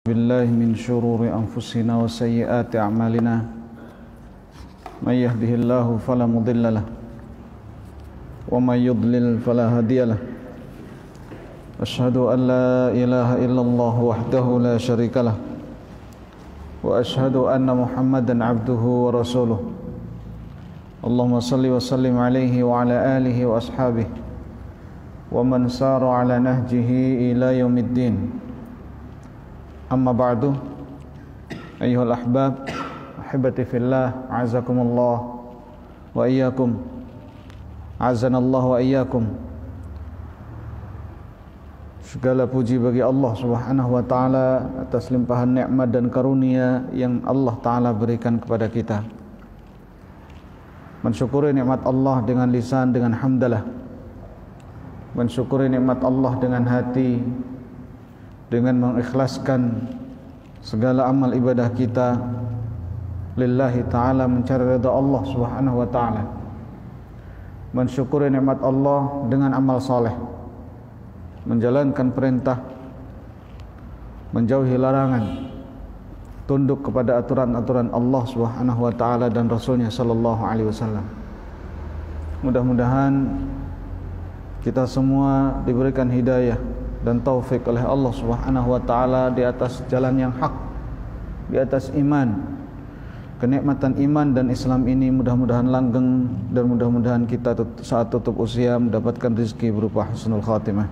بالله من شرور أنفسنا وسيئات أعمالنا من يهده الله فلا مضل له ومن يضلل فلا هادي له أشهد أن لا إله إلا الله وحده لا شريك له وأشهد أن محمدا عبده ورسوله اللهم صل وسلم عليه وعلى آله وأصحابه ومن سار على نهجه إلى يوم الدين. Amma ba'du, ayyuhal ahbab, ahibati fillah, azakumullah wa iyyakum, azanallahu wa iyyakum. Segala puji bagi Allah Subhanahu wa taala atas limpahan nikmat dan karunia yang Allah taala berikan kepada kita. Mensyukuri nikmat Allah dengan lisan, dengan hamdalah. Mensyukuri nikmat Allah dengan hati, dengan mengikhlaskan segala amal ibadah kita lillahi ta'ala, mencari ridha Allah subhanahu wa ta'ala. Mensyukuri nikmat Allah dengan amal soleh, menjalankan perintah, menjauhi larangan, tunduk kepada aturan-aturan Allah subhanahu wa ta'ala dan Rasulnya sallallahu alaihi wasallam. Mudah-mudahan kita semua diberikan hidayah dan taufik oleh Allah Subhanahu wa taala di atas jalan yang hak, di atas iman. Kenikmatan iman dan Islam ini mudah-mudahan langgeng dan mudah-mudahan kita saat tutup usia mendapatkan rezeki berupa husnul khatimah.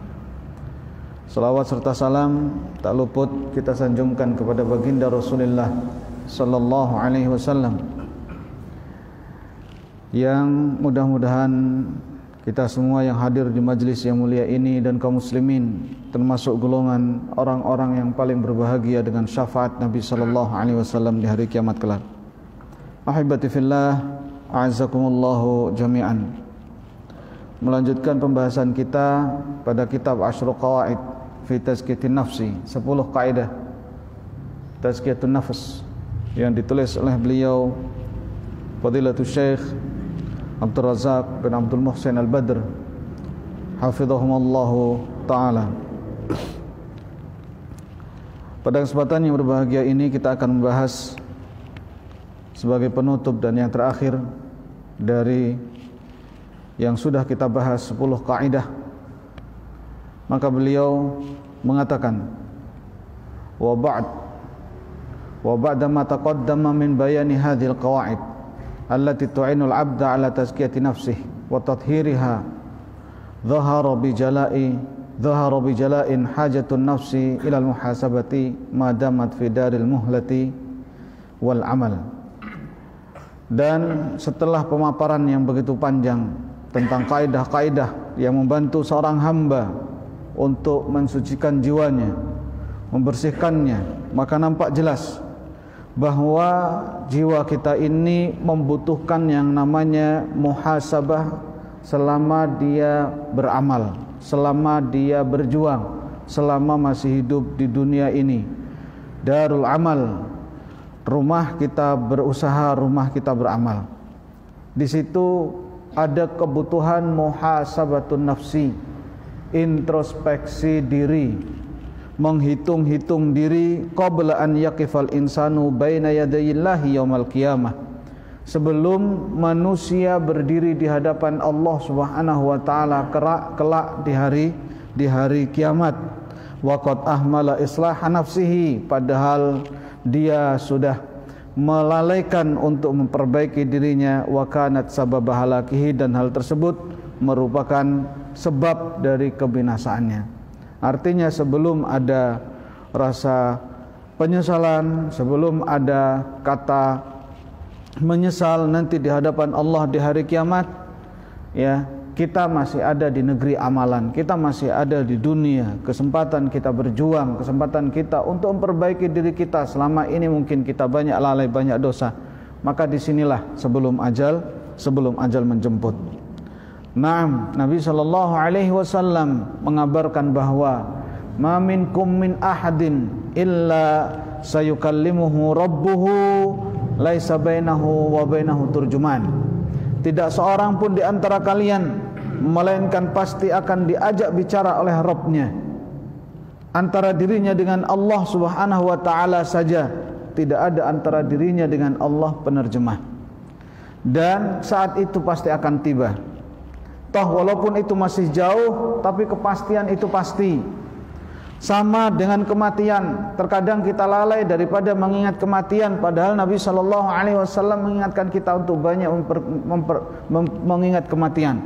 Salawat serta salam tak luput kita sanjungkan kepada baginda Rasulullah sallallahu alaihi wasallam yang mudah-mudahan kita semua yang hadir di majlis yang mulia ini dan kaum muslimin termasuk golongan orang-orang yang paling berbahagia dengan syafaat Nabi sallallahu alaihi wasallam di hari kiamat kelak. Ahibati fillah, a'azzakumullahu jami'an. Melanjutkan pembahasan kita pada kitab Asyrul Qawaid fi Tazkiyatin Nafsi, 10 kaidah Tazkiyatun Nafs yang ditulis oleh beliau Fadilatul Syekh Abdul Razak bin Abdul Muhsin Al-Badr hafizahumullahu ta'ala. Pada kesempatan yang berbahagia ini kita akan membahas sebagai penutup dan yang terakhir dari yang sudah kita bahas 10 kaidah. Maka beliau mengatakan wa ba'da ma taqaddama min bayani hadhil qawaid allati tu'inul 'abda 'ala tazkiyati nafsihi wa tathhiriha dhahara bi jala'in hajatun nafsi ila al-muhasabati ma damat fi daril muhlati wal 'amal. Dan setelah pemaparan yang begitu panjang tentang kaidah-kaidah yang membantu seorang hamba untuk mensucikan jiwanya, membersihkannya, maka nampak jelas bahwa jiwa kita ini membutuhkan yang namanya muhasabah selama dia beramal, selama dia berjuang, selama masih hidup di dunia ini. Darul amal, rumah kita berusaha, rumah kita beramal. Di situ ada kebutuhan muhasabatun nafsi, introspeksi diri, menghitung-hitung diri qabla an yaqifal insanu baina yadayillahi yaumal qiyamah, sebelum manusia berdiri di hadapan Allah Subhanahu wa taala kelak di hari kiamat. Wa qad ahmala islaha nafsihi, padahal dia sudah melalaikan untuk memperbaiki dirinya. Wa kanat sababa halakihi, dan hal tersebut merupakan sebab dari kebinasaannya. Artinya sebelum ada rasa penyesalan, sebelum ada kata menyesal nanti di hadapan Allah di hari kiamat, ya, kita masih ada di negeri amalan, kita masih ada di dunia, kesempatan kita berjuang, kesempatan kita untuk memperbaiki diri kita. Selama ini mungkin kita banyak lalai, banyak dosa, maka disinilah sebelum ajal menjemput. Naam, Nabi sallallahu alaihi wasallam mengabarkan bahwa ma minkum min ahadin illa sayukallimuhu rabbuhu laisa bainahu wa bainahu turjuman. Tidak seorang pun di antara kalian melainkan pasti akan diajak bicara oleh Rabb-Nya. antara dirinya dengan Allah Subhanahu wa taala saja, tidak ada antara dirinya dengan Allah penerjemah. Dan saat itu pasti akan tiba. Toh walaupun itu masih jauh, tapi kepastian itu pasti. Sama dengan kematian, terkadang kita lalai daripada mengingat kematian, padahal Nabi sallallahu alaihi wasallam mengingatkan kita untuk banyak mengingat kematian.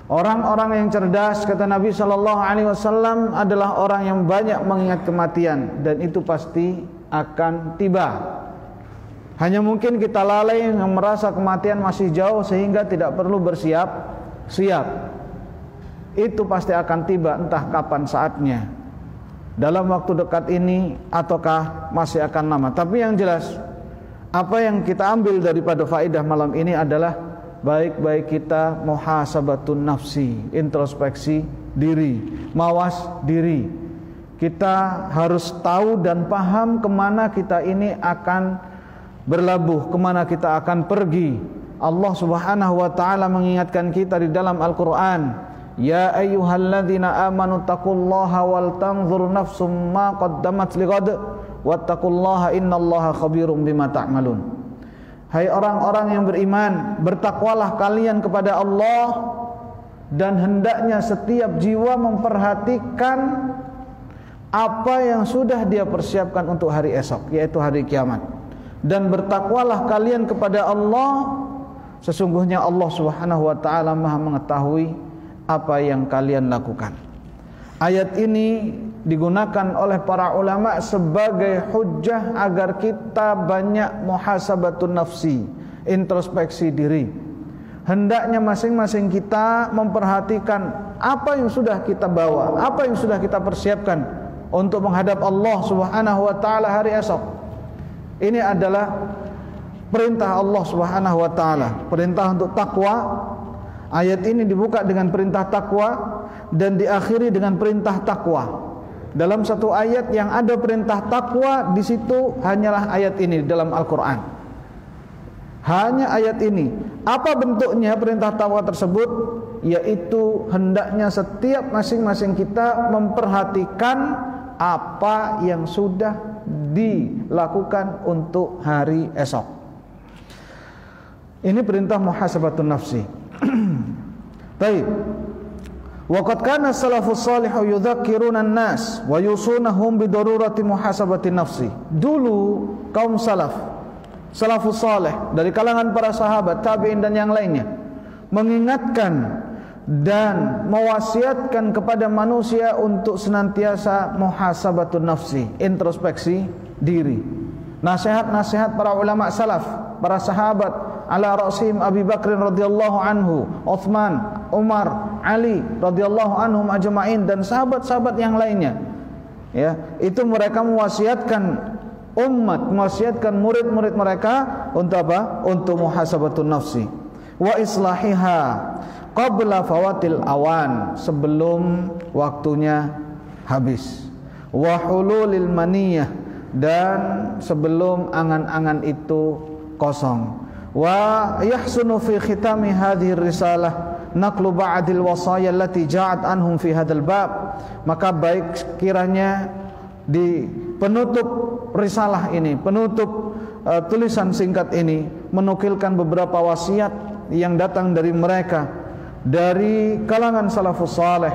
Orang-orang yang cerdas, kata Nabi sallallahu alaihi wasallam, adalah orang yang banyak mengingat kematian, dan itu pasti akan tiba. Hanya mungkin kita lalai yang merasa kematian masih jauh sehingga tidak perlu bersiap-siap. Itu pasti akan tiba, entah kapan saatnya. Dalam waktu dekat ini ataukah masih akan lama. Tapi yang jelas, apa yang kita ambil daripada faedah malam ini adalah baik-baik kita muhasabatun nafsi, introspeksi diri, mawas diri. Kita harus tahu dan paham kemana kita ini akan berlabuh, kemana kita akan pergi. Allah Subhanahu wa taala mengingatkan kita di dalam Al-Qur'an, ya ayyuhalladzina amanu taqullaha wal tanzur nafsum ma qaddamat lighad wattaqullaha innallaha khabirum bima ta'malun. Hai orang-orang yang beriman, bertakwalah kalian kepada Allah, dan hendaknya setiap jiwa memperhatikan apa yang sudah dia persiapkan untuk hari esok, yaitu hari kiamat. Dan bertakwalah kalian kepada Allah, sesungguhnya Allah Subhanahu wa taala Maha mengetahui apa yang kalian lakukan. Ayat ini digunakan oleh para ulama sebagai hujjah agar kita banyak muhasabatun nafsi, introspeksi diri. Hendaknya masing-masing kita memperhatikan apa yang sudah kita bawa, apa yang sudah kita persiapkan untuk menghadap Allah Subhanahu wa taala hari esok. Ini adalah perintah Allah Subhanahu wa taala, perintah untuk takwa. Ayat ini dibuka dengan perintah takwa dan diakhiri dengan perintah takwa. Dalam satu ayat yang ada perintah takwa, di situ hanyalah ayat ini dalam Al-Qur'an. Hanya ayat ini. Apa bentuknya perintah takwa tersebut? Yaitu hendaknya setiap masing-masing kita memperhatikan apa yang sudah dilakukan untuk hari esok. Ini perintah muhasabatun nafsi. Baik. Waqad kana salafus salihu yudzakkiruna an-nas wa yusunahum bi darurati muhasabati nafsi. Dulu kaum salafus salih dari kalangan para sahabat, tabi'in dan yang lainnya mengingatkan dan mewasiatkan kepada manusia untuk senantiasa muhasabatun nafsi, introspeksi diri. Nasihat-nasihat para ulama salaf, para sahabat, ala ra'sihim Abi Bakr radhiyallahu anhu, Utsman, Umar, Ali radhiyallahu anhum ajma'in, dan sahabat-sahabat yang lainnya. Ya, itu mereka mewasiatkan umat, mewasiatkan murid-murid mereka untuk apa? Untuk muhasabatun nafsi wa islahiha qabla fawatil awan, sebelum waktunya habis, wa hululil maniyah, dan sebelum angan-angan itu kosong. Wa yahsunu fi khitami hadhihi risalah naqlu ba'dil wasaya allati ja'at anhum fi hadzal bab. Maka baik kiranya di penutup risalah ini, penutup tulisan singkat ini, menukilkan beberapa wasiat yang datang dari mereka, dari kalangan salafus saleh,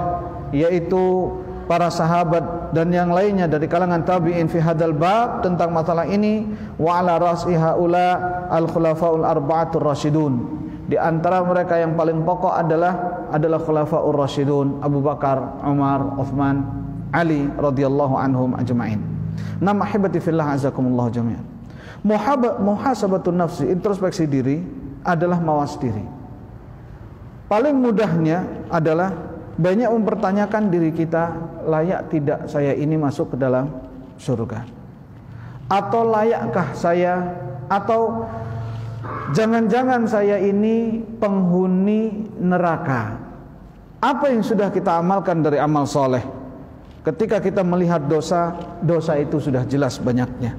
yaitu para sahabat dan yang lainnya dari kalangan tabi'in fi hadzal bab, tentang masalah ini. Wa ala ra'si haula al khulafaul arba'atur rasyidun, di antara mereka yang paling pokok adalah khulafaur rasyidun, Abu Bakar, Umar, Utsman, Ali radhiyallahu anhum ajma'in. Nam ahibati fillah azakumullah jami'an. Muhasabatun nafsi, introspeksi diri, adalah mawas diri. Paling mudahnya adalah banyak mempertanyakan diri kita, layak tidak saya ini masuk ke dalam surga? Atau layakkah saya? Atau jangan-jangan saya ini penghuni neraka? Apa yang sudah kita amalkan dari amal soleh? Ketika kita melihat dosa, dosa itu sudah jelas banyaknya.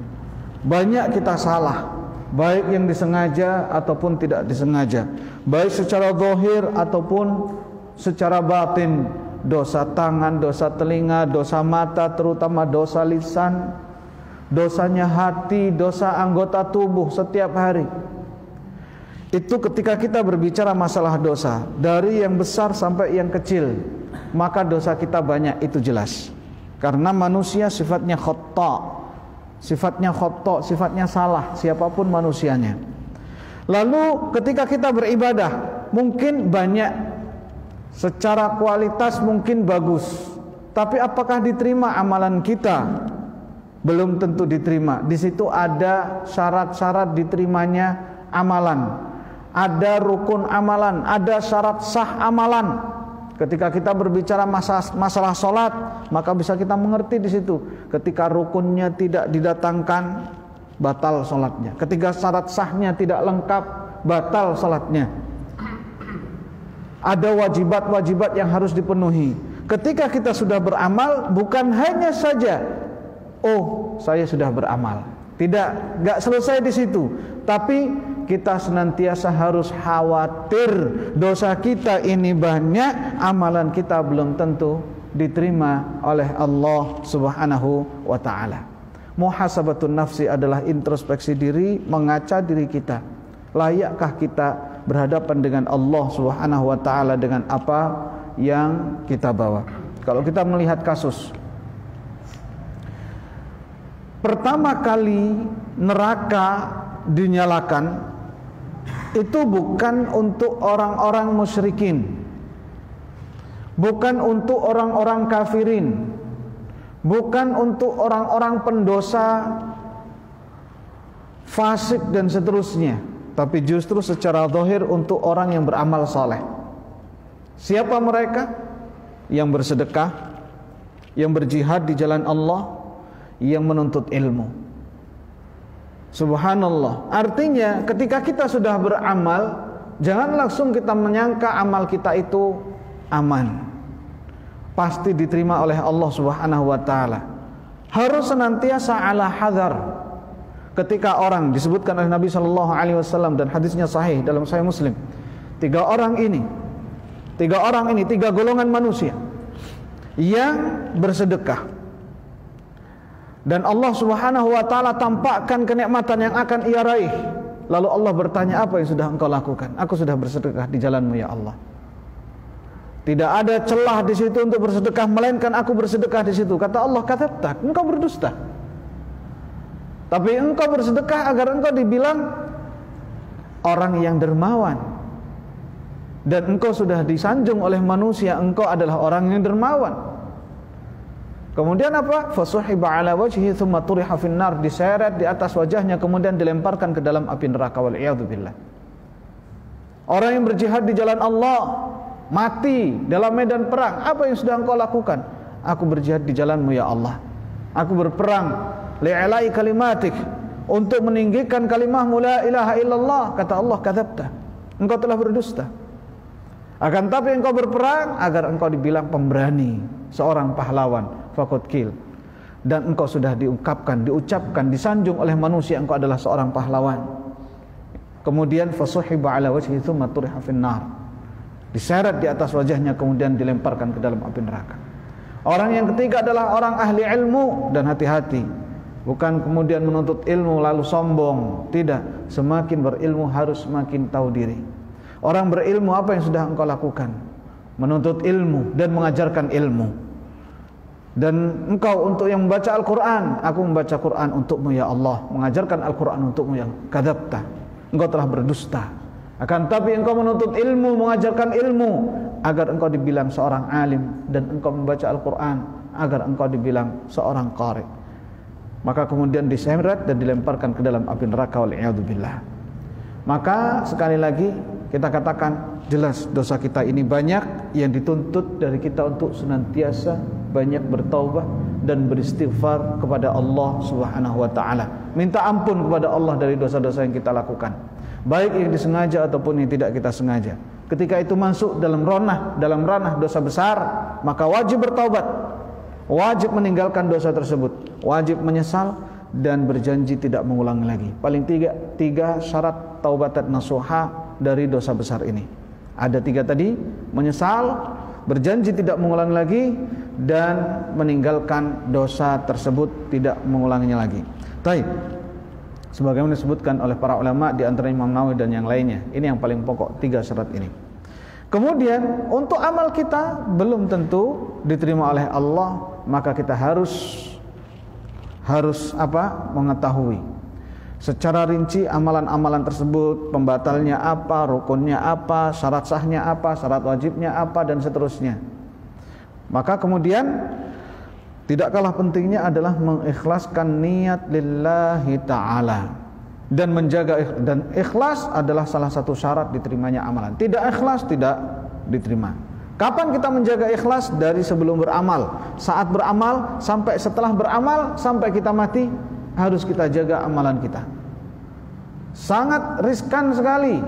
Banyak kita salah, baik yang disengaja ataupun tidak disengaja, baik secara zahir ataupun secara batin, dosa tangan, dosa telinga, dosa mata, terutama dosa lisan, dosanya hati, dosa anggota tubuh setiap hari. Itu ketika kita berbicara masalah dosa, dari yang besar sampai yang kecil, maka dosa kita banyak, itu jelas. Karena manusia sifatnya khata', sifatnya salah, siapapun manusianya. Lalu ketika kita beribadah, mungkin banyak, secara kualitas mungkin bagus, tapi apakah diterima amalan kita? Belum tentu diterima. Di situ ada syarat-syarat diterimanya amalan, ada rukun amalan, ada syarat sah amalan. Ketika kita berbicara masalah solat, maka bisa kita mengerti di situ. Ketika rukunnya tidak didatangkan, batal solatnya. Ketika syarat sahnya tidak lengkap, batal solatnya. Ada wajibat-wajibat yang harus dipenuhi. Ketika kita sudah beramal, bukan hanya saja, oh saya sudah beramal. Tidak, enggak selesai di situ. Tapi kita senantiasa harus khawatir dosa kita ini banyak, amalan kita belum tentu diterima oleh Allah Subhanahu wa ta'ala. Muhasabatun nafsi adalah introspeksi diri, mengaca diri kita. Layakkah kita berhadapan dengan Allah Subhanahu wa ta'ala dengan apa yang kita bawa? Kalau kita melihat kasus, pertama kali neraka dinyalakan itu bukan untuk orang-orang musyrikin, bukan untuk orang-orang kafirin, bukan untuk orang-orang pendosa, fasik dan seterusnya, tapi justru secara zahir untuk orang yang beramal saleh. Siapa mereka? Yang bersedekah, yang berjihad di jalan Allah, yang menuntut ilmu. Subhanallah. Artinya ketika kita sudah beramal, jangan langsung kita menyangka amal kita itu aman, pasti diterima oleh Allah Subhanahu wa ta'ala. Harus senantiasa ala hadar. Ketika orang, disebutkan oleh Nabi SAW dan hadisnya sahih dalam Sahih Muslim, tiga golongan manusia yang bersedekah, dan Allah Subhanahu wa ta'ala tampakkan kenikmatan yang akan ia raih. Lalu Allah bertanya, apa yang sudah engkau lakukan? Aku sudah bersedekah di jalanmu ya Allah. Tidak ada celah di situ untuk bersedekah, melainkan aku bersedekah di situ. Kata Allah, kadzabta, engkau berdusta. Tapi engkau bersedekah agar engkau dibilang orang yang dermawan. Dan engkau sudah disanjung oleh manusia, engkau adalah orang yang dermawan. Kemudian apa? Fasuhiba ala wajhi thumma turiha finnar, diseret di atas wajahnya kemudian dilemparkan ke dalam api neraka, wal iyadu billah. Orang yang berjihad di jalan Allah, mati dalam medan perang, apa yang sudah engkau lakukan? Aku berjihad di jalanmu ya Allah. Aku berperang li'ilai kalimatik, untuk meninggikan kalimahmu la ilaha illallah. Kata Allah, kadzabta, engkau telah berdusta. Akan tapi engkau berperang agar engkau dibilang pemberani, seorang pahlawan, faqad qil. Dan engkau sudah diucapkan, disanjung oleh manusia, engkau adalah seorang pahlawan. Kemudian fasuhiba ala wajhi thumma turiha finnar, diseret di atas wajahnya kemudian dilemparkan ke dalam api neraka. Orang yang ketiga adalah orang ahli ilmu, dan hati-hati, bukan kemudian menuntut ilmu lalu sombong. Tidak, semakin berilmu harus semakin tahu diri. Orang berilmu, apa yang sudah engkau lakukan? Menuntut ilmu dan mengajarkan ilmu. Dan engkau untuk yang membaca Al-Quran, aku membaca Quran untukmu ya Allah, mengajarkan Al-Quran untukmu ya Allah. Kadzabta, engkau telah berdusta. Akan tapi engkau menuntut ilmu, mengajarkan ilmu agar engkau dibilang seorang alim, dan engkau membaca Al-Quran agar engkau dibilang seorang qari. Maka kemudian diseret dan dilemparkan ke dalam api neraka, wal iyadu billah. Maka sekali lagi kita katakan, jelas dosa kita ini banyak, yang dituntut dari kita untuk senantiasa banyak bertaubat dan beristighfar kepada Allah Subhanahu wa ta'ala. Minta ampun kepada Allah dari dosa-dosa yang kita lakukan, baik yang disengaja ataupun yang tidak kita sengaja. Ketika itu masuk dalam ranah dosa besar, maka wajib bertaubat, wajib meninggalkan dosa tersebut, wajib menyesal dan berjanji tidak mengulangi lagi. Paling tiga syarat taubatan nasuha dari dosa besar ini. Ada tiga tadi: menyesal, berjanji tidak mengulangi lagi, dan meninggalkan dosa tersebut, tidak mengulanginya lagi. Baik. Sebagaimana disebutkan oleh para ulama di antara Imam Nawawi dan yang lainnya. Ini yang paling pokok, 3 syarat ini. Kemudian untuk amal kita belum tentu diterima oleh Allah, maka kita harus mengetahui secara rinci amalan-amalan tersebut, pembatalnya apa, rukunnya apa, syarat sahnya apa, syarat wajibnya apa, dan seterusnya. Maka kemudian tidak kalah pentingnya adalah mengikhlaskan niat lillahi ta'ala, dan menjaga, dan ikhlas adalah salah satu syarat diterimanya amalan. Tidak ikhlas tidak diterima. Kapan kita menjaga ikhlas? Dari sebelum beramal, saat beramal, sampai setelah beramal, sampai kita mati, harus kita jaga amalan kita. Sangat riskan sekali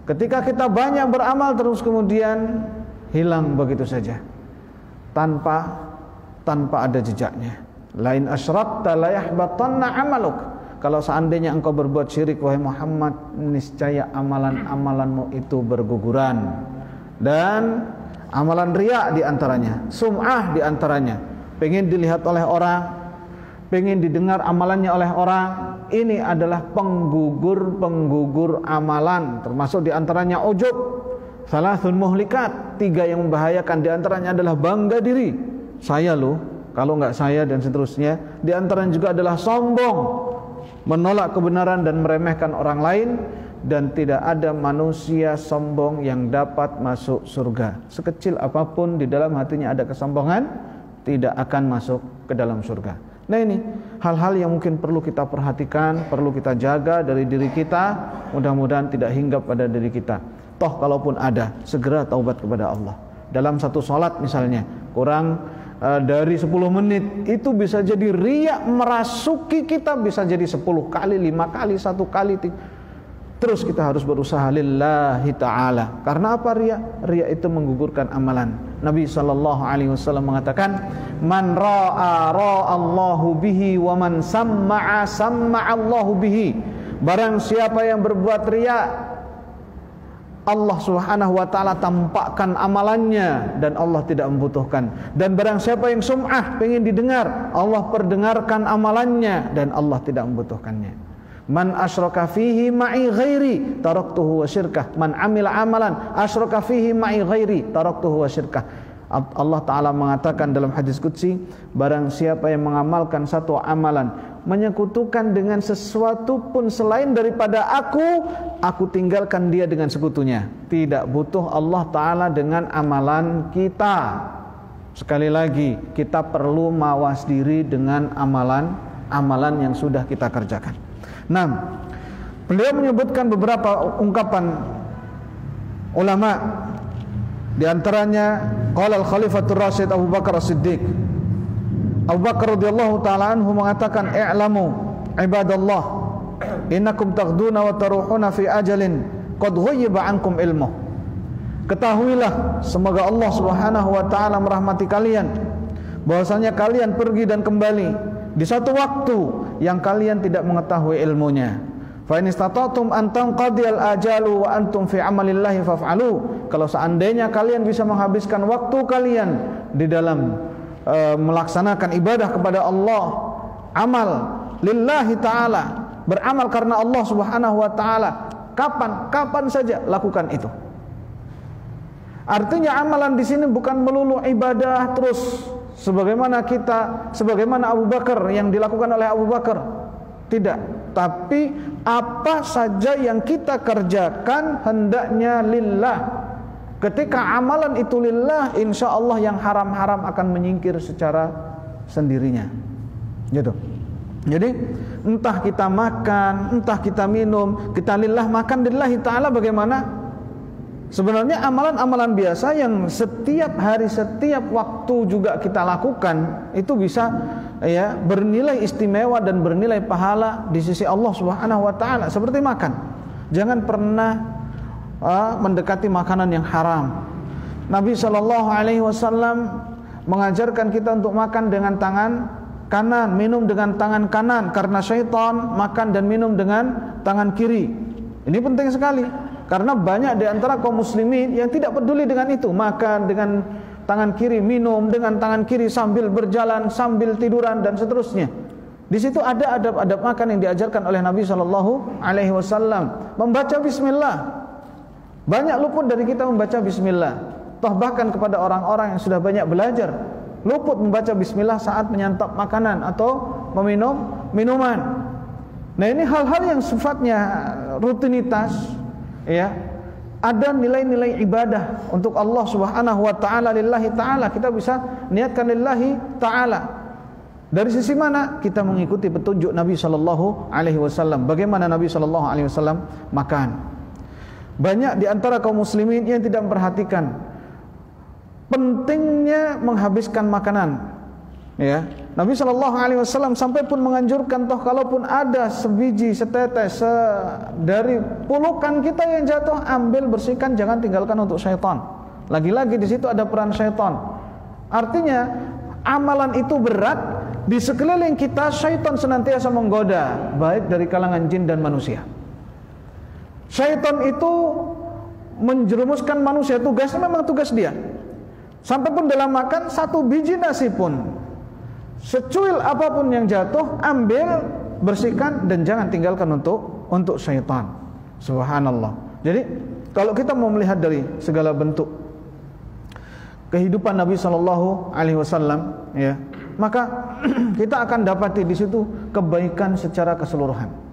ketika kita banyak beramal terus kemudian hilang begitu saja tanpa ada jejaknya. Lain asyrakta la yahbatanna amaluk. Kalau seandainya engkau berbuat syirik wahai Muhammad, niscaya amalan-amalanmu itu berguguran. Dan amalan riya di antaranya, sum'ah di antaranya. Pengen dilihat oleh orang, pengen didengar amalannya oleh orang, ini adalah penggugur amalan. Termasuk di antaranya ujub, salasun muhlikat, 3 yang membahayakan. Di antaranya adalah bangga diri. Saya loh, kalau enggak saya, dan seterusnya. Di antaranya juga adalah sombong, menolak kebenaran dan meremehkan orang lain. Dan tidak ada manusia sombong yang dapat masuk surga. Sekecil apapun di dalam hatinya ada kesombongan, tidak akan masuk ke dalam surga. Nah, ini hal-hal yang mungkin perlu kita perhatikan, perlu kita jaga dari diri kita. Mudah-mudahan tidak hinggap pada diri kita. Toh kalaupun ada, segera taubat kepada Allah. Dalam satu sholat misalnya, kurang dari 10 menit, itu bisa jadi riya merasuki kita, bisa jadi 10 kali, 5 kali, 1 kali. Terus kita harus berusaha lillahi ta'ala. Karena apa riya? Riya itu menggugurkan amalan. Nabi SAW mengatakan, man ra'a ra'allahu bihi, wa man samma'a samma'allahu bihi. Barang siapa yang berbuat riya, Allah Subhanahu wa ta'ala tampakkan amalannya, dan Allah tidak membutuhkan. Dan barang siapa yang sum'ah, pengen didengar, Allah perdengarkan amalannya, dan Allah tidak membutuhkannya. Man asyraka fihi ma'i ghairi taraktuhu wa syirkah. Man amila amalan asyraka fihi ma'i ghairi taraktuhu wa syirkah. Allah Ta'ala mengatakan dalam hadis qudsi, barang siapa yang mengamalkan satu amalan, menyekutukan dengan sesuatu pun selain daripada aku tinggalkan dia dengan sekutunya. Tidak butuh Allah Ta'ala dengan amalan kita. Sekali lagi, kita perlu mawas diri dengan amalan yang sudah kita kerjakan. Nah, beliau menyebutkan beberapa ungkapan ulama. Di antaranya qala al-Khalifatur Rasyid Abu Bakar As-Siddiq. Abu Bakar radhiyallahu taala anhu mengatakan, "I'lamu ibadallah, innakum taghduna wa taruhuna fi ajalin qad ghayyiba ankum ilmuh." Ketahuilah, semoga Allah Subhanahu wa taala merahmati kalian, bahwasanya kalian pergi dan kembali di satu waktu yang kalian tidak mengetahui ilmunya. Fa in istata'tum an tanqadiyal ajalu wa antum fi amalillahi faf'alu. Kalau seandainya kalian bisa menghabiskan waktu kalian di dalam melaksanakan ibadah kepada Allah, amal lillahi ta'ala, beramal karena Allah Subhanahu wa ta'ala, kapan saja lakukan itu. Artinya amalan di sini bukan melulu ibadah terus sebagaimana Abu Bakar, yang dilakukan oleh Abu Bakar. Tidak, tapi apa saja yang kita kerjakan hendaknya lillah. Ketika amalan itu lillah, insya Allah yang haram-haram akan menyingkir secara sendirinya. Gitu. Jadi entah kita makan, entah kita minum, kita lillah, makan lillahi ta'ala bagaimana? Sebenarnya amalan-amalan biasa yang setiap hari, setiap waktu juga kita lakukan, itu bisa ya bernilai istimewa dan bernilai pahala di sisi Allah Subhanahu wa taala. Seperti makan. Jangan pernah mendekati makanan yang haram. Nabi sallallahu alaihi wasallam mengajarkan kita untuk makan dengan tangan kanan, minum dengan tangan kanan, karena syaitan makan dan minum dengan tangan kiri. Ini penting sekali. Karena banyak di antara kaum muslimin yang tidak peduli dengan itu, makan dengan tangan kiri, minum dengan tangan kiri sambil berjalan, sambil tiduran dan seterusnya. Di situ ada adab-adab makan yang diajarkan oleh Nabi sallallahu alaihi wasallam. Membaca bismillah. Banyak luput dari kita membaca bismillah. Toh bahkan kepada orang-orang yang sudah banyak belajar, luput membaca bismillah saat menyantap makanan atau meminum minuman. Nah, ini hal-hal yang sifatnya rutinitas, ya. Ada nilai-nilai ibadah untuk Allah Subhanahu wa taala, lillahi taala. Kita bisa niatkan lillahi taala. Dari sisi mana? Kita mengikuti petunjuk Nabi sallallahu alaihi wasallam. Bagaimana Nabi sallallahu alaihi wasallam makan. Banyak di antara kaum muslimin yang tidak memperhatikan pentingnya menghabiskan makanan. Ya, Nabi sallallahu alaihi wasallam sampai pun menganjurkan, toh kalaupun ada sebiji, setetes dari pulukan kita yang jatuh, ambil, bersihkan, jangan tinggalkan untuk syaitan. Lagi-lagi di situ ada peran syaitan. Artinya amalan itu berat. Di sekeliling kita syaitan senantiasa menggoda, baik dari kalangan jin dan manusia. Syaitan itu menjerumuskan manusia, tugasnya memang tugas dia. Sampai pun dalam makan, satu biji nasi pun, secuil apapun yang jatuh, ambil, bersihkan, dan jangan tinggalkan untuk syaitan. Subhanallah. Jadi kalau kita mau melihat dari segala bentuk kehidupan Nabi sallallahu alaihi wasallam, ya, maka kita akan dapati di situ kebaikan secara keseluruhan.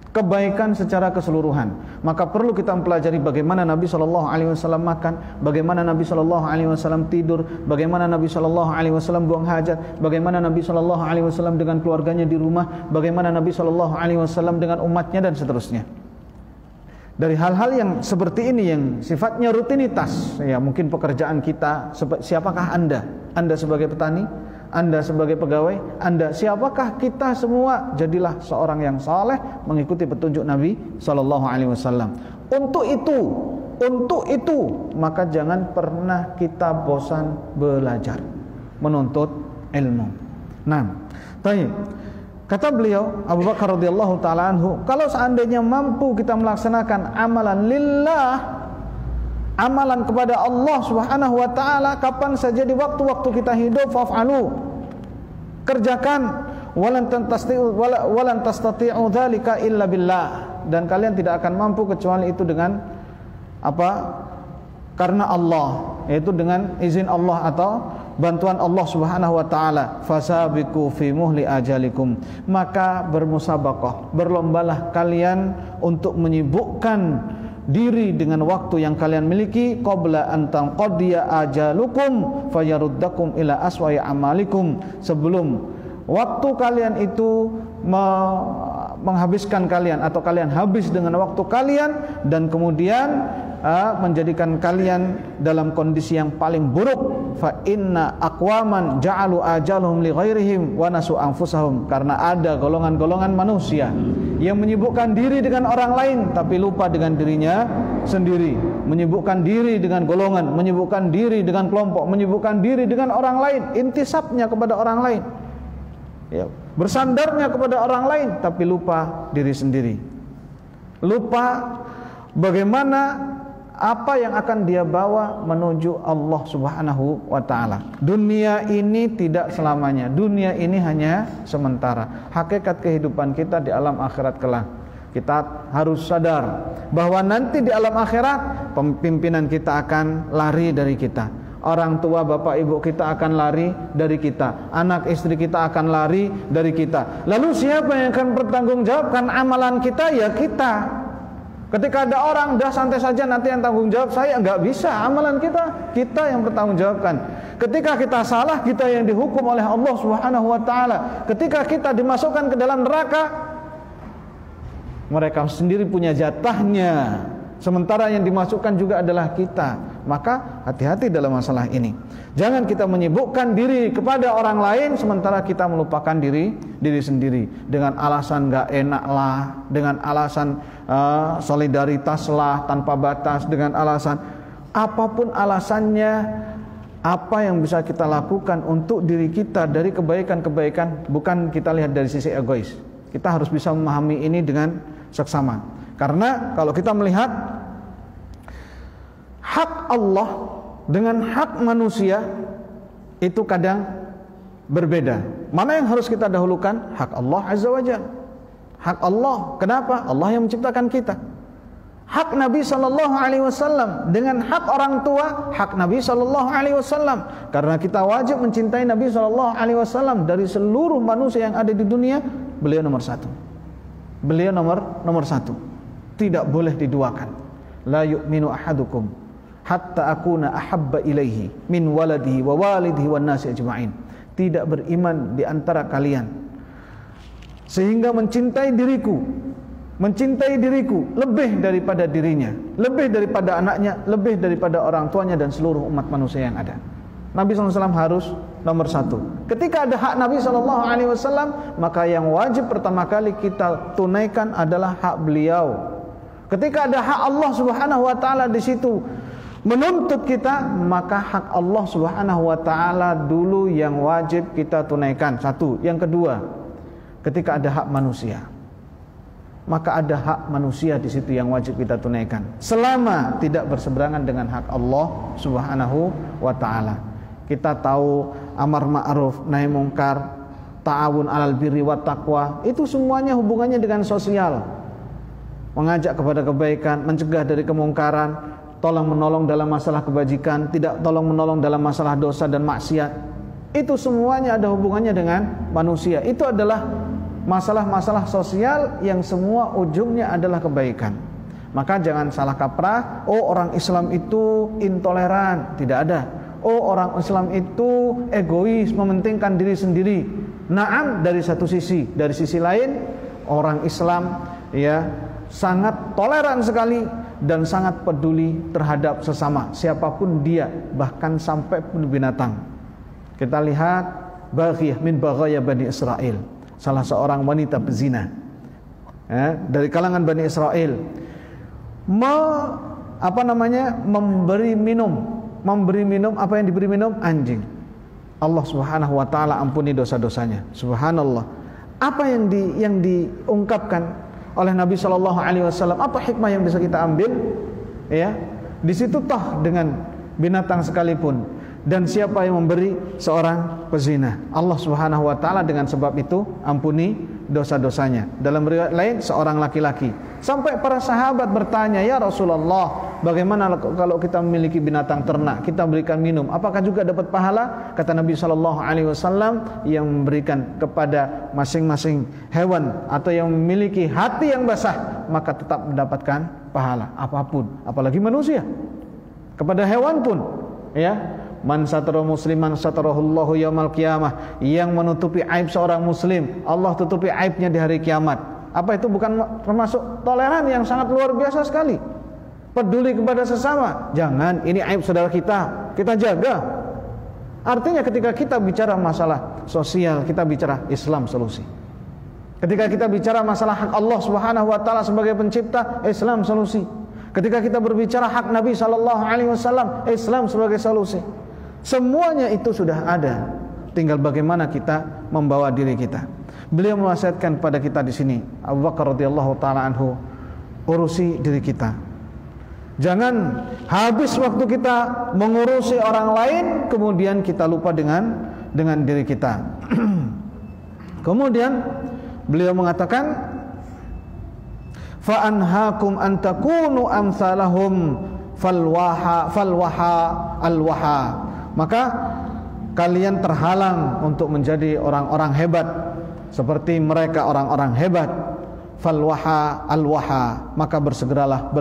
Kebaikan secara keseluruhan. Maka perlu kita mempelajari bagaimana Nabi sallallahu alaihi wasallam makan, bagaimana Nabi sallallahu alaihi wasallam tidur, bagaimana Nabi sallallahu alaihi wasallam buang hajat, bagaimana Nabi sallallahu alaihi wasallam dengan keluarganya di rumah, bagaimana Nabi sallallahu alaihi wasallam dengan umatnya dan seterusnya. Dari hal-hal yang seperti ini yang sifatnya rutinitas, ya, mungkin pekerjaan kita, siapakah Anda? Anda sebagai petani, Anda sebagai pegawai, Anda siapakah? Kita semua jadilah seorang yang saleh mengikuti petunjuk Nabi sallallahu alaihi wasallam. Untuk itu maka jangan pernah kita bosan belajar, menuntut ilmu. Nah, baik. Kata beliau Abu Bakar radhiyallahu taala anhu, kalau seandainya mampu kita melaksanakan amalan lillah, amalan kepada Allah Subhanahu wa taala, kapan saja di waktu-waktu kita hidup, fa'alu, kerjakan, walan tastati'u dzalika illa billah, dan kalian tidak akan mampu kecuali itu dengan apa? Karena Allah, yaitu dengan izin Allah atau bantuan Allah Subhanahu wa taala. Fasabiqu fi muhli ajalikum, maka bermusabaqah, berlombalah kalian untuk menyibukkan diri dengan waktu yang kalian miliki, qabla an tanqadiya ajalukum fayaruddakum ila aswa'i amalikum, sebelum waktu kalian itu menghabiskan kalian, atau kalian habis dengan waktu kalian, dan kemudian menjadikan kalian dalam kondisi yang paling buruk. Fa inna aqwaman ja'alu ajalhum li ghairihim wa nasu anfusahum, karena ada golongan-golongan manusia yang menyibukkan diri dengan orang lain tapi lupa dengan dirinya sendiri, menyibukkan diri dengan golongan, menyibukkan diri dengan kelompok, menyibukkan diri dengan orang lain, intisabnya kepada orang lain, ya, bersandarnya kepada orang lain tapi lupa diri sendiri, lupa bagaimana apa yang akan dia bawa menuju Allah Subhanahu wa taala. Dunia ini tidak selamanya. Dunia ini hanya sementara. Hakikat kehidupan kita di alam akhirat kelak. Kita harus sadar bahwa nanti di alam akhirat pimpinan kita akan lari dari kita. Orang tua bapak ibu kita akan lari dari kita. Anak istri kita akan lari dari kita. Lalu siapa yang akan bertanggungjawabkan amalan kita? Ya kita. Ketika ada orang, dah santai saja, nanti yang tanggung jawab saya, enggak bisa. Amalan kita yang bertanggung jawabkan. Ketika kita salah, kita yang dihukum oleh Allah Subhanahu wa taala. Ketika kita dimasukkan ke dalam neraka, mereka sendiri punya jatahnya, sementara yang dimasukkan juga adalah kita. Maka hati-hati dalam masalah ini. Jangan kita menyibukkan diri kepada orang lain sementara kita melupakan diri sendiri, dengan alasan enggak enak lah, dengan alasan solidaritas lah tanpa batas, dengan alasan apapun alasannya. Apa yang bisa kita lakukan untuk diri kita dari kebaikan-kebaikan, bukan kita lihat dari sisi egois. Kita harus bisa memahami ini dengan seksama. Karena kalau kita melihat hak Allah dengan hak manusia itu kadang berbeda. Mana yang harus kita dahulukan? Hak Allah Azza wa Jalla. Hak Allah. Kenapa? Allah yang menciptakan kita. Hak Nabi SAW dengan hak orang tua, hak Nabi SAW. Karena kita wajib mencintai Nabi SAW dari seluruh manusia yang ada di dunia. Beliau nomor satu. Beliau nomor satu. Tidak boleh diduakan. La yu'minu ahadukum hatta akuna ahabba ilaihi min waladihi wa walidihi wan nasi ajma'in. Tidak beriman di antara kalian sehingga mencintai diriku lebih daripada dirinya, lebih daripada anaknya, lebih daripada orang tuanya dan seluruh umat manusia yang ada. Nabi SAW harus nomor satu. Ketika ada hak Nabi SAW, maka yang wajib pertama kali kita tunaikan adalah hak beliau. Ketika ada hak Allah Subhanahu wa taala di situ menuntut kita, maka hak Allah Subhanahu wa taala dulu yang wajib kita tunaikan. Satu. Yang kedua, ketika ada hak manusia, maka ada hak manusia di situ yang wajib kita tunaikan. Selama tidak berseberangan dengan hak Allah Subhanahu wa taala. Kita tahu amar ma'ruf nahi mungkar, ta'awun 'alal birri wat taqwa, itu semuanya hubungannya dengan sosial. Mengajak kepada kebaikan, mencegah dari kemungkaran, tolong menolong dalam masalah kebajikan, tidak tolong menolong dalam masalah dosa dan maksiat. Itu semuanya ada hubungannya dengan manusia. Itu adalah masalah-masalah sosial yang semua ujungnya adalah kebaikan. Maka jangan salah kaprah, oh orang Islam itu intoleran, tidak ada. Oh orang Islam itu egois, mementingkan diri sendiri. Naam, dari satu sisi. Dari sisi lain, orang Islam ya sangat toleran sekali dan sangat peduli terhadap sesama, siapapun dia, bahkan sampai pun binatang. Kita lihat Baghiyah min Baghaya Bani Israel, salah seorang wanita pezina dari kalangan Bani Israel, memberi minum apa yang diberi minum? Anjing. Allah Subhanahu wa taala ampuni dosa-dosanya. Subhanallah. Apa yang diungkapkan oleh Nabi Shallallahu Alaihi Wasallam? Apa hikmah yang bisa kita ambil? Ya, di situ toh dengan binatang sekalipun, dan siapa yang memberi? Seorang pezina. Allah Subhanahu Wa Taala dengan sebab itu ampuni dosa-dosanya. Dalam riwayat lain seorang laki-laki. Sampai para sahabat bertanya, ya Rasulullah, bagaimana kalau kita memiliki binatang ternak, kita berikan minum, apakah juga dapat pahala? Kata Nabi Shallallahu Alaihi Wasallam, yang memberikan kepada masing-masing hewan atau yang memiliki hati yang basah, maka tetap mendapatkan pahala apapun, apalagi manusia. Kepada hewan pun, ya. Man satara musliman satarahullahu yaumal qiyamah, yang menutupi aib seorang muslim, Allah tutupi aibnya di hari kiamat. Apa itu bukan termasuk toleran yang sangat luar biasa sekali? Peduli kepada sesama. Jangan, ini aib saudara kita jaga. Artinya ketika kita bicara masalah sosial, kita bicara Islam solusi. Ketika kita bicara masalah hak Allah Subhanahu wa taala sebagai pencipta, Islam solusi. Ketika kita berbicara hak Nabi sallallahu alaihi wasallam, Islam sebagai solusi. Semuanya itu sudah ada. Tinggal bagaimana kita membawa diri kita. Beliau mewasiatkan pada kita di sini, Abu Bakar radhiyallahu taala anhu, urusi diri kita. Jangan habis waktu kita mengurusi orang lain, kemudian kita lupa dengan diri kita. Kemudian beliau mengatakan, fa anhaakum an takunu amsalahum falwaha alwaha. Maka kalian terhalang untuk menjadi orang-orang hebat seperti mereka orang-orang hebat. Falwaha alwaha, maka bersegeralah.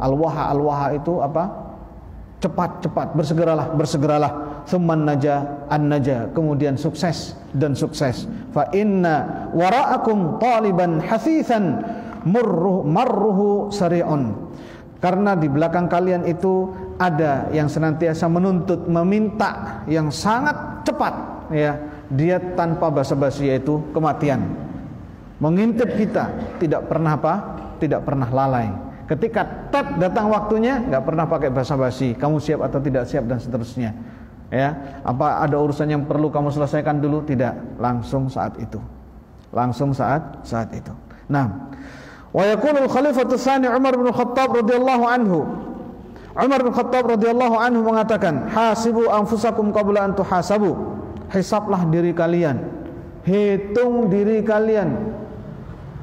Alwaha itu apa? Cepat, bersegeralah. Tsumman naja an-naja, kemudian sukses. Fa inna wara'akum taliban hasithan marruhu sari'un. Karena di belakang kalian itu ada yang senantiasa menuntut, meminta yang sangat cepat, ya. Dia tanpa basa-basi, yaitu kematian. Mengintip kita, tidak pernah lalai. Ketika datang waktunya, nggak pernah pakai basa-basi, kamu siap atau tidak siap dan seterusnya. Ya, apa ada urusan yang perlu kamu selesaikan dulu? Tidak, langsung saat itu. Nah, wa yaqulu al-khalifatu tsani Umar bin Khattab radhiyallahu anhu. Umar bin Khattab radhiyallahu anhu mengatakan, hasibu anfusakum qabla an tuhasabu. Hisablah diri kalian, hitung diri kalian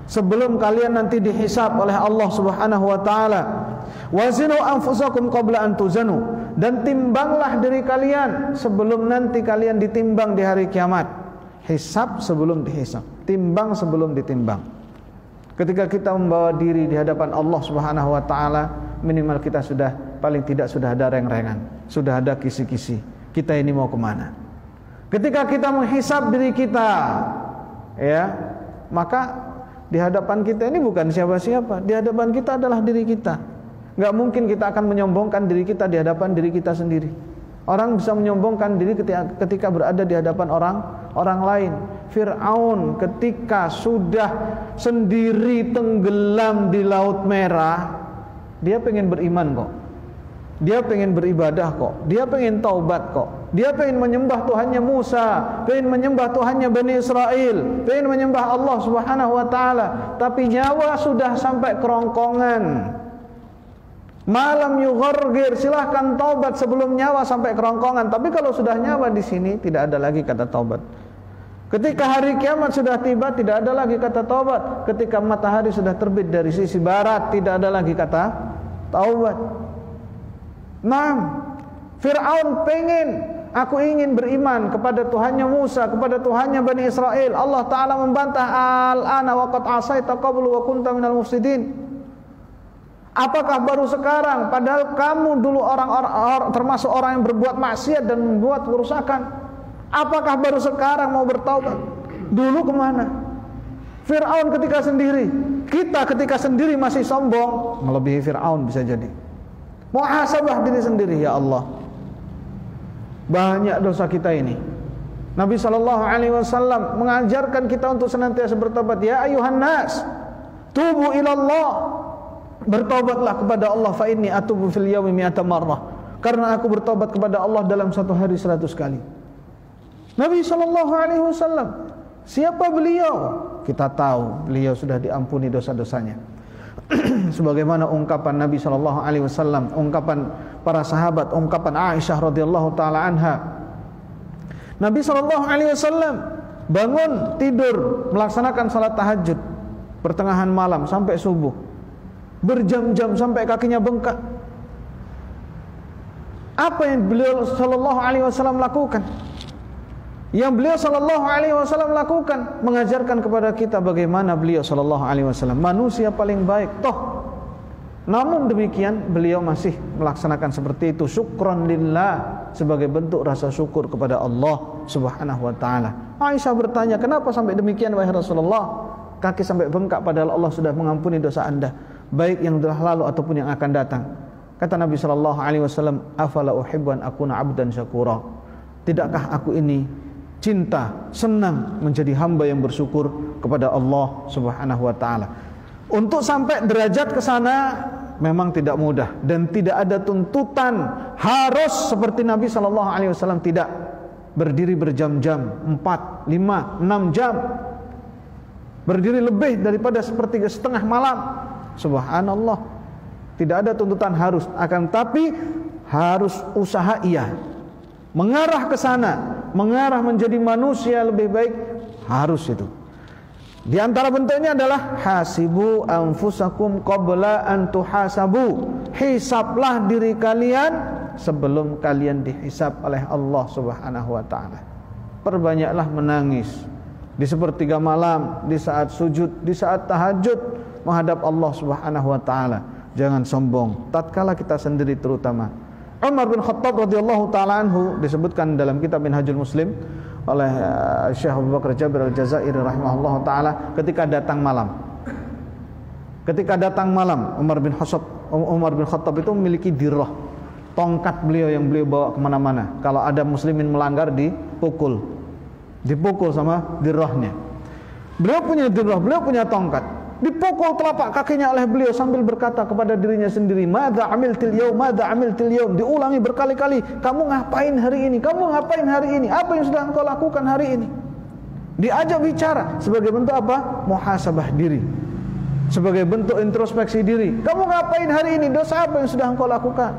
sebelum kalian nanti dihisab oleh Allah Subhanahu wa taala. Wazinu anfusakum qabla an tuzanu, dan timbanglah diri kalian sebelum nanti kalian ditimbang di hari kiamat. Hisab sebelum dihisab, timbang sebelum ditimbang. Ketika kita membawa diri di hadapan Allah Subhanahu wa taala, minimal kita sudah, paling tidak sudah ada reng-rengan, sudah ada kisi-kisi. Kita ini mau kemana? Ketika kita menghisab diri kita, ya, maka di hadapan kita ini bukan siapa-siapa. Di hadapan kita adalah diri kita. Gak mungkin kita akan menyombongkan diri kita di hadapan diri kita sendiri. Orang bisa menyombongkan diri ketika berada di hadapan orang lain. Fir'aun ketika sudah sendiri tenggelam di Laut Merah, dia pengen beriman kok. Dia pengen beribadah kok. Dia pengen taubat kok. Dia pengen menyembah Tuhannya Musa, pengen menyembah Tuhannya Bani Israel, pengen menyembah Allah Subhanahu wa taala, tapi nyawa sudah sampai kerongkongan. Malam yughargir, silahkan taubat sebelum nyawa sampai kerongkongan. Tapi kalau sudah nyawa di sini, tidak ada lagi kata taubat. Ketika hari kiamat sudah tiba, tidak ada lagi kata taubat. Ketika matahari sudah terbit dari sisi barat, tidak ada lagi kata taubat. Nah, Fir'aun pengen, aku ingin beriman kepada Tuhannya Musa, kepada Tuhannya Bani Israel. Allah Ta'ala membantah, al-ana wa qad asaita qablu wa kunta minal mufsidin. Apakah baru sekarang, padahal kamu dulu orang termasuk orang yang berbuat maksiat dan membuat kerusakan? Apakah baru sekarang mau bertaubat? Dulu kemana? Fir'aun ketika sendiri, kita ketika sendiri masih sombong, melebihi Fir'aun bisa jadi. Muhasabah diri sendiri, ya Allah. Banyak dosa kita ini. Nabi SAW mengajarkan kita untuk senantiasa bertobat. Ya ayuhan nas, tubu ilallah. Bertobatlah kepada Allah, fa inni atubu fil yaumi mi'ata marrah. Karena aku bertobat kepada Allah dalam satu hari 100 kali. Nabi SAW, siapa beliau? Kita tahu beliau sudah diampuni dosa-dosanya. Sebagaimana ungkapan Nabi SAW, ungkapan para sahabat, ungkapan Aisyah radhiyallahu taala anha. Nabi SAW bangun tidur melaksanakan salat tahajud pertengahan malam sampai subuh, berjam-jam sampai kakinya bengkak. Apa yang beliau SAW lakukan? Yang beliau SAW lakukan, mengajarkan kepada kita bagaimana beliau SAW manusia paling baik. Toh, namun demikian beliau masih melaksanakan seperti itu, syukran lillah, sebagai bentuk rasa syukur kepada Allah Subhanahu wa taala. Aisyah bertanya, kenapa sampai demikian wahai Rasulullah? Kaki sampai bengkak padahal Allah sudah mengampuni dosa Anda, baik yang telah lalu ataupun yang akan datang. Kata Nabi SAW, afala uhibbu an akuna abdan syakura. Tidakkah aku ini cinta, senang menjadi hamba yang bersyukur kepada Allah Subhanahu wa taala. Untuk sampai derajat ke sana memang tidak mudah dan tidak ada tuntutan harus seperti Nabi SAW, tidak berdiri berjam-jam, 4, 5, 6 jam. Berdiri lebih daripada sepertiga setengah malam. Subhanallah. Tidak ada tuntutan harus, akan tapi harus usaha iya. Mengarah ke sana, mengarah menjadi manusia lebih baik, harus itu. Di antara bentuknya adalah hasibu anfusakum qabla an tuhasabu. Hisablah diri kalian sebelum kalian dihisab oleh Allah Subhanahu wa taala. Perbanyaklah menangis di sepertiga malam, di saat sujud, di saat tahajud menghadap Allah Subhanahu wa taala. Jangan sombong tatkala kita sendiri terutama. Umar bin Khattab radhiyallahu taala anhu disebutkan dalam kitab Minhajul Muslim oleh Syekh Abu Bakar Jabir Al-Jazairi rahimahullahu taala, ketika datang malam. Ketika datang malam, Umar bin Khattab itu memiliki dirah, tongkat beliau yang beliau bawa kemana-mana. Kalau ada muslimin melanggar, dipukul sama dirahnya. Beliau punya dirah, beliau punya tongkat. Dipukul telapak kakinya oleh beliau sambil berkata kepada dirinya sendiri, madza amiltil yaum, madza amiltil yaum. Diulangi berkali-kali, kamu ngapain hari ini? Kamu ngapain hari ini? Apa yang sudah engkau lakukan hari ini? Diajak bicara sebagai bentuk apa? Muhasabah diri, sebagai bentuk introspeksi diri. Kamu ngapain hari ini? Dosa apa yang sudah engkau lakukan?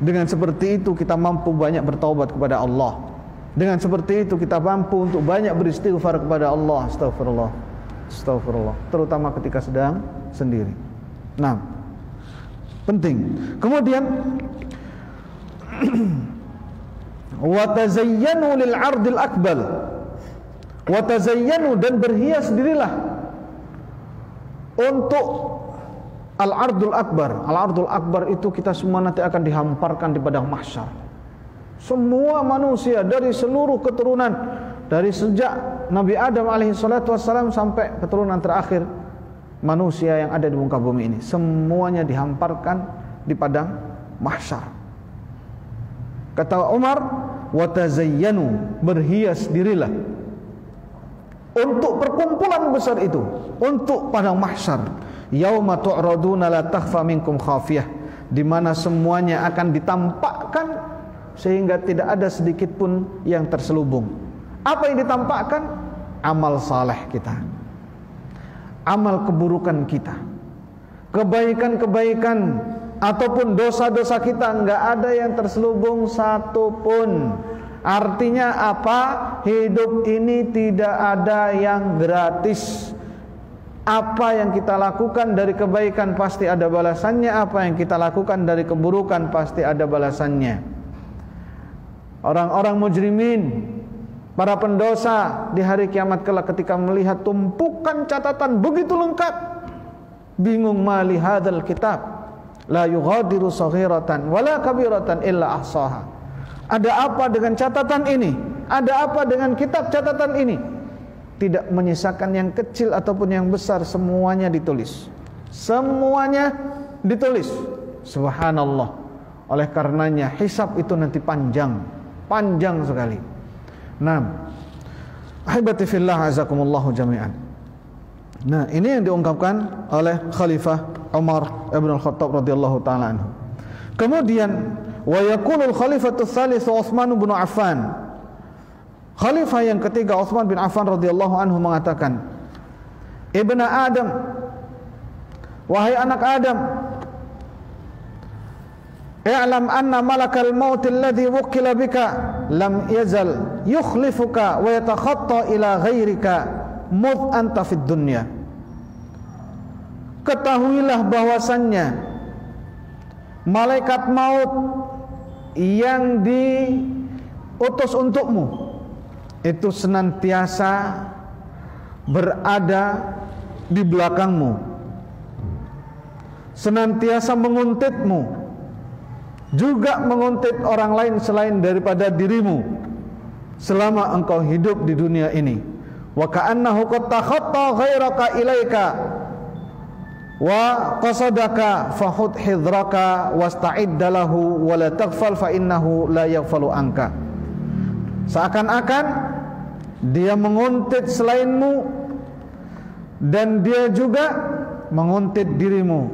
Dengan seperti itu kita mampu banyak bertaubat kepada Allah. Dengan seperti itu kita mampu untuk banyak beristighfar kepada Allah. Astagfirullah, astagfirullah. Terutama ketika sedang sendiri. Nah, penting. Kemudian wa tazayyanu lil 'ardil akbar. Wa tazayyanu, dan berhias dirilah untuk al-'ardul akbar. Al-'ardul akbar itu kita semua nanti akan dihamparkan di padang mahsyar. Semua manusia dari seluruh keturunan, dari sejak Nabi Adam alaihi salatu wassalam sampai keturunan terakhir manusia yang ada di muka bumi ini, semuanya dihamparkan di padang mahsyar. Kata Umar, wa tazayyanu, berhias dirilah untuk perkumpulan besar itu, untuk padang mahsyar. Yauma tu'raduna la takhfa minkum khafiyah, di mana semuanya akan ditampakkan sehingga tidak ada sedikit pun yang terselubung. Apa yang ditampakkan? Amal saleh kita, amal keburukan kita, kebaikan-kebaikan ataupun dosa-dosa kita, enggak ada yang terselubung satu pun. Artinya apa? Hidup ini tidak ada yang gratis. Apa yang kita lakukan dari kebaikan pasti ada balasannya. Apa yang kita lakukan dari keburukan pasti ada balasannya. Orang-orang mujrimin, para pendosa di hari kiamat kelak ketika melihat tumpukan catatan begitu lengkap, bingung, ma li hadzal kitab la yughadiru saghiratan wala kabiratan illa ahsaha. Ada apa dengan catatan ini? Ada apa dengan kitab catatan ini? Tidak menyisakan yang kecil ataupun yang besar, semuanya ditulis. Semuanya ditulis. Subhanallah. Oleh karenanya hisab itu nanti panjang, panjang sekali. Nah, ahibati fillah azakumullahu jami'an. Nah, ini yang diungkapkan oleh Khalifah Umar ibn al-Khattab radhiyallahu ta'ala anhu. Kemudian wa yaqulul khalifatu tsalits Utsman bin Affan. Khalifah yang ketiga Utsman bin Affan radhiyallahu anhu mengatakan, Ibnu Adam, wahai anak Adam, i'lam anna malakal maut alladhi wukila bika lam yazal yukhlifuka wa yatakhatta ila ghairika mudh anta fid dunya. Ketahuilah bahwasannya malaikat maut yang diutus untukmu itu senantiasa berada di belakangmu, senantiasa menguntitmu, juga menguntit orang lain selain daripada dirimu selama engkau hidup di dunia ini. Wa ka'annahu qad takhatta ghairaka ilaika wa qasadaka fahud hidraka wasta'idda lahu wa la taghfal fa innahu la yaghfalu anka. Seakan-akan dia menguntit selainmu dan dia juga menguntit dirimu,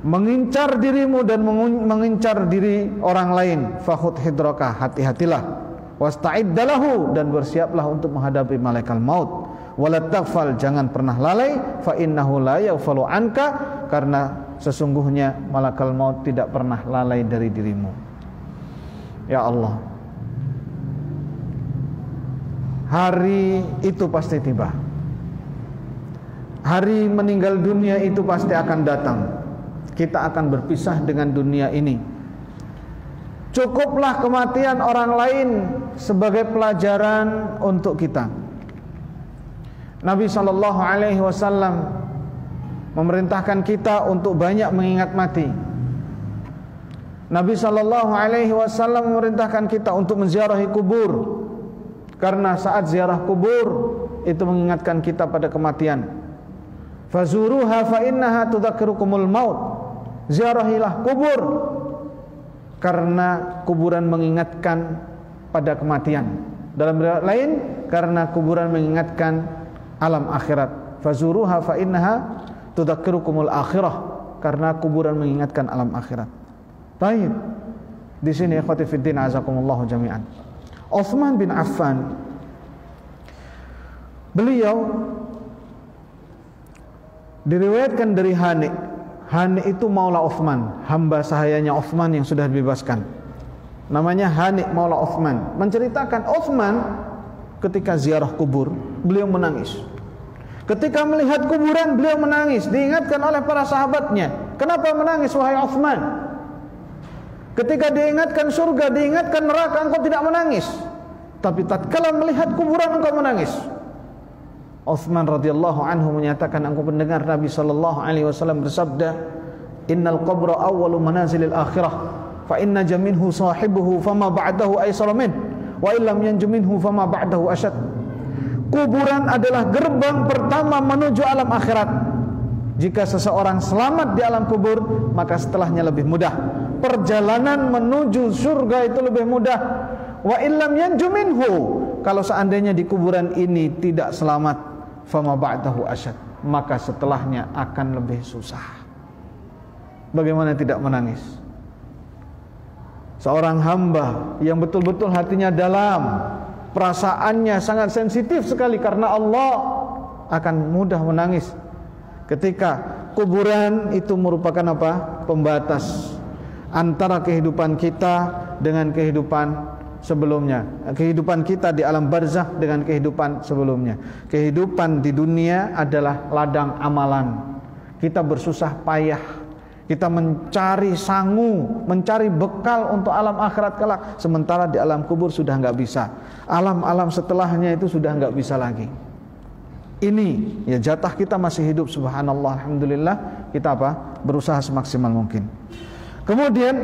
mengincar dirimu dan mengincar diri orang lain. Fahud hidraka, hati-hatilah, wasta'idda lahu, dan bersiaplah untuk menghadapi malaikat maut. Wala taghfal, jangan pernah lalai, fa innahu la yaghfalu anka, karena sesungguhnya malaikat maut tidak pernah lalai dari dirimu. Ya Allah, hari itu pasti tiba. Hari meninggal dunia itu pasti akan datang. Kita akan berpisah dengan dunia ini. Cukuplah kematian orang lain sebagai pelajaran untuk kita. Nabi SAW memerintahkan kita untuk banyak mengingat mati. Nabi SAW memerintahkan kita untuk menziarahi kubur, karena saat ziarah kubur itu mengingatkan kita pada kematian. Fazuruha fa innaha tudzakirukumul maut. Ziarahilah kubur, karena kuburan mengingatkan pada kematian. Dalam riwayat lain, karena kuburan mengingatkan alam akhirat. Fazuruha fa innaha tudzakirukumul akhirah, karena kuburan mengingatkan alam akhirat. Baik. Di sini ikhwati fiddin azakumullahu jami'an. Utsman bin Affan, beliau diriwayatkan dari Hani. Hani itu Maula Uthman, hamba sahayanya Uthman yang sudah dibebaskan. Namanya Hani Maula Uthman. Menceritakan Uthman ketika ziarah kubur, beliau menangis. Ketika melihat kuburan, beliau menangis. Diingatkan oleh para sahabatnya, kenapa menangis wahai Uthman? Ketika diingatkan surga, diingatkan neraka, engkau tidak menangis. Tapi tatkala melihat kuburan, engkau menangis. Uthman radhiyallahu anhu menyatakan, aku mendengar Nabi sallallahu alaihi wasallam bersabda, "Innal qabra awwalu manazilil akhirah, fa inna jaminhu sahibuhu fama ba'dahu aysara min, wa illam yanju minhu fama ba'dahu asyad." Kuburan adalah gerbang pertama menuju alam akhirat. Jika seseorang selamat di alam kubur, maka setelahnya lebih mudah. Perjalanan menuju surga itu lebih mudah. Wa illam yanju minhu, kalau seandainya di kuburan ini tidak selamat, fama ba'dahu asyad, maka setelahnya akan lebih susah. Bagaimana tidak menangis? Seorang hamba yang betul-betul hatinya dalam, perasaannya sangat sensitif sekali karena Allah, akan mudah menangis ketika kuburan itu merupakan apa? Pembatas antara kehidupan kita dengan kehidupan sebelumnya. Kehidupan kita di alam barzakh dengan kehidupan sebelumnya. Kehidupan di dunia adalah ladang amalan. Kita bersusah payah, kita mencari sangu, mencari bekal untuk alam akhirat kelak. Sementara di alam kubur sudah enggak bisa. Alam-alam setelahnya itu sudah enggak bisa lagi. Ini ya jatah kita masih hidup, subhanallah, alhamdulillah. Kita apa? Berusaha semaksimal mungkin. Kemudian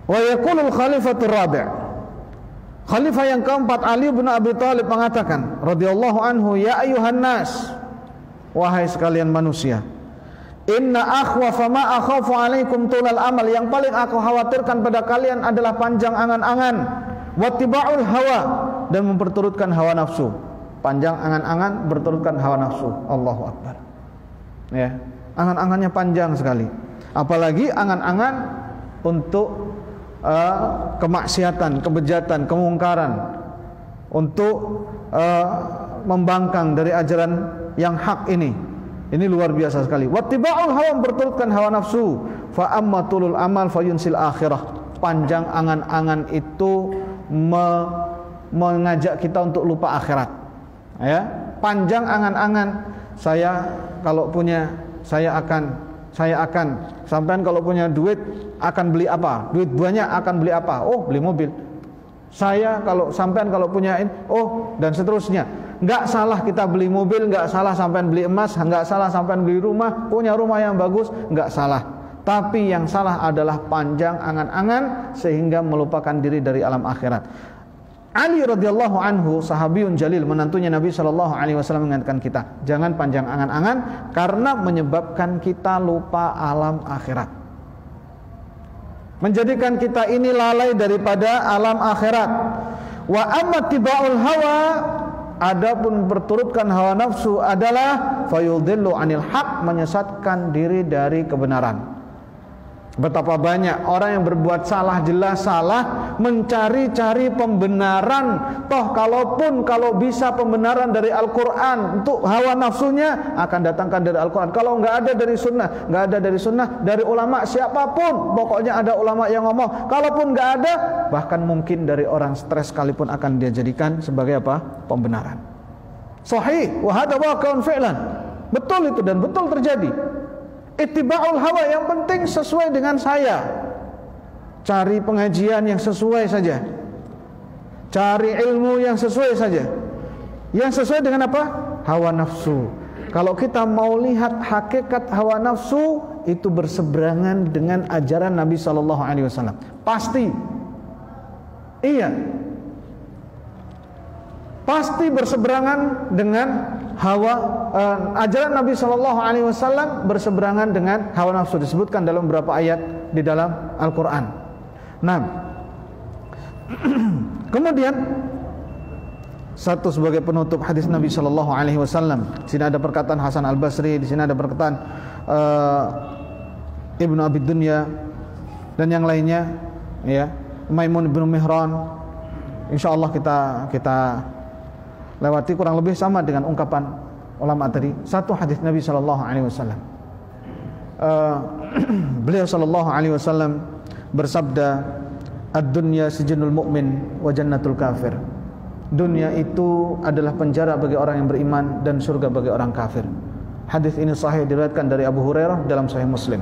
wa yaqulul khalifatur rabi', khalifah yang keempat Ali bin Abi Thalib mengatakan radhiyallahu anhu, ya ayuhan nas, wahai sekalian manusia, inna akhwafa ma akhafu alaikum tulal amal, yang paling aku khawatirkan pada kalian adalah panjang angan-angan, wattiba'ul hawa, dan memperturutkan hawa nafsu. Panjang angan-angan, berturutkan hawa nafsu. Allahu akbar. Ya, angan-angannya panjang sekali. Apalagi angan-angan untuk kemaksiatan, kebejatan, kemungkaran, untuk membangkang dari ajaran yang hak ini. Ini luar biasa sekali. Wattiba'ul hawa, berturutkan hawa nafsu. Fa amma tulul amal fayunsil akhirah. Panjang angan-angan itu mengajak kita untuk lupa akhirat. Ya, panjang angan-angan. Saya kalau punya, saya akan sampean kalau punya duit akan beli apa? Duit banyak akan beli apa? Oh, beli mobil. Saya kalau sampean kalau punya dan seterusnya. Enggak salah kita beli mobil, enggak salah sampean beli emas, enggak salah sampean beli rumah, punya rumah yang bagus, enggak salah. Tapi yang salah adalah panjang angan-angan sehingga melupakan diri dari alam akhirat. Ali radhiyallahu anhu, sahabiyun jalil, menantunya Nabi sallallahu alaihi wasallam, mengingatkan kita, jangan panjang angan-angan karena menyebabkan kita lupa alam akhirat. Menjadikan kita ini lalai daripada alam akhirat. Wa amma tibaul hawa, adapun berturutkan hawa nafsu adalah fayudhillu anil haq, menyesatkan diri dari kebenaran. Betapa banyak orang yang berbuat salah, jelas salah, mencari-cari pembenaran. Toh kalau bisa pembenaran dari Al-Quran, untuk hawa nafsunya akan datangkan dari Al-Quran. Kalau nggak ada dari sunnah, dari ulama siapapun, pokoknya ada ulama yang ngomong. Kalaupun nggak ada, bahkan mungkin dari orang stres sekalipun akan dia jadikan sebagai apa? Pembenaran. Sahih, wa hadza waqi'un fi'lan. Betul itu dan betul terjadi. Ittiba'ul hawa, yang penting sesuai dengan saya. Cari pengajian yang sesuai saja. Cari ilmu yang sesuai saja. Yang sesuai dengan apa? Hawa nafsu. Kalau kita mau lihat hakikat hawa nafsu, itu berseberangan dengan ajaran Nabi sallallahu alaihi wasallam. Pasti. Iya. Pasti berseberangan dengan ajaran Nabi sallallahu alaihi wasallam, berseberangan dengan hawa nafsu, disebutkan dalam beberapa ayat di dalam Al-Qur'an. Nah, kemudian satu sebagai penutup hadis Nabi sallallahu alaihi wasallam. Di sini ada perkataan Hasan Al-Basri, di sini ada perkataan Ibnu Abi Dunya dan yang lainnya, ya, Maimun bin Mihran. Insyaallah kita lewati kurang lebih sama dengan ungkapan ulama tadi, satu hadis Nabi sallallahu alaihi wasallam. Beliau sallallahu alaihi wasallam bersabda, "Ad-dunya sijnul mu'min wa jannatul kafir." Dunia itu adalah penjara bagi orang yang beriman dan surga bagi orang kafir. Hadis ini sahih diriwayatkan dari Abu Hurairah dalam Sahih Muslim.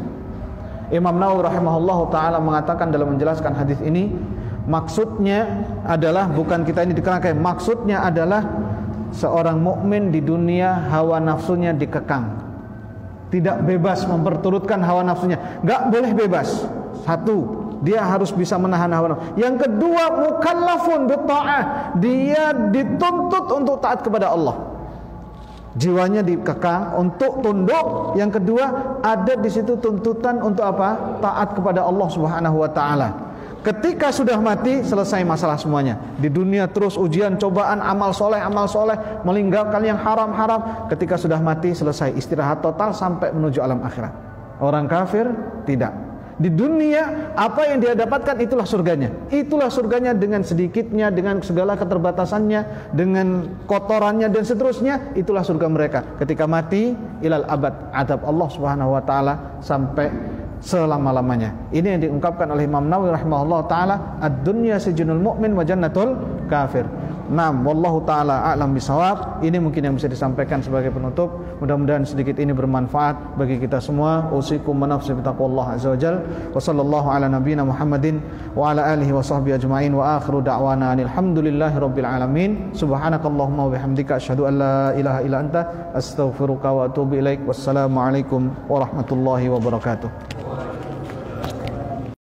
Imam Nawawi rahimahullahu taala mengatakan dalam menjelaskan hadis ini, maksudnya adalah bukan kita ini dikerangkai, maksudnya adalah seorang mukmin di dunia hawa nafsunya dikekang, tidak bebas memperturutkan hawa nafsunya, enggak boleh bebas. Satu, dia harus bisa menahan hawa nafsu. Yang kedua, mukallafun bitta'ah, dia dituntut untuk taat kepada Allah. Jiwanya dikekang untuk tunduk. Yang kedua, ada di situ tuntutan untuk apa? Taat kepada Allah Subhanahu wa taala. Ketika sudah mati, selesai masalah semuanya. Di dunia terus ujian, cobaan, amal soleh, meninggalkan yang haram-haram. Ketika sudah mati, selesai istirahat total sampai menuju alam akhirat. Orang kafir tidak. Di dunia apa yang dia dapatkan itulah surganya. Itulah surganya dengan sedikitnya, dengan segala keterbatasannya, dengan kotorannya dan seterusnya, itulah surga mereka. Ketika mati, ilal abad, adab Allah Subhanahu wa taala sampai selama-lamanya. Ini yang diungkapkan oleh Imam Nawawi rahimahullah taala, ad-dunya sijnul mu'min wa jannatul kafir. Naam, wallahu taala a'lam bisawab. Ini mungkin yang bisa disampaikan sebagai penutup. Mudah-mudahan sedikit ini bermanfaat bagi kita semua. Usikum wa nafsi bittaqwallah azza wajal. Wa sallallahu ala nabiyyina Muhammadin wa ala alihi wa sahbihi ajma'in wa akhiru da'wana alhamdulillahi rabbil alamin. Subhanakallahumma wa bihamdika asyhadu an la ilaha illa anta astaghfiruka wa atubu ilaik. Wassalamu alaikum warahmatullahi wabarakatuh.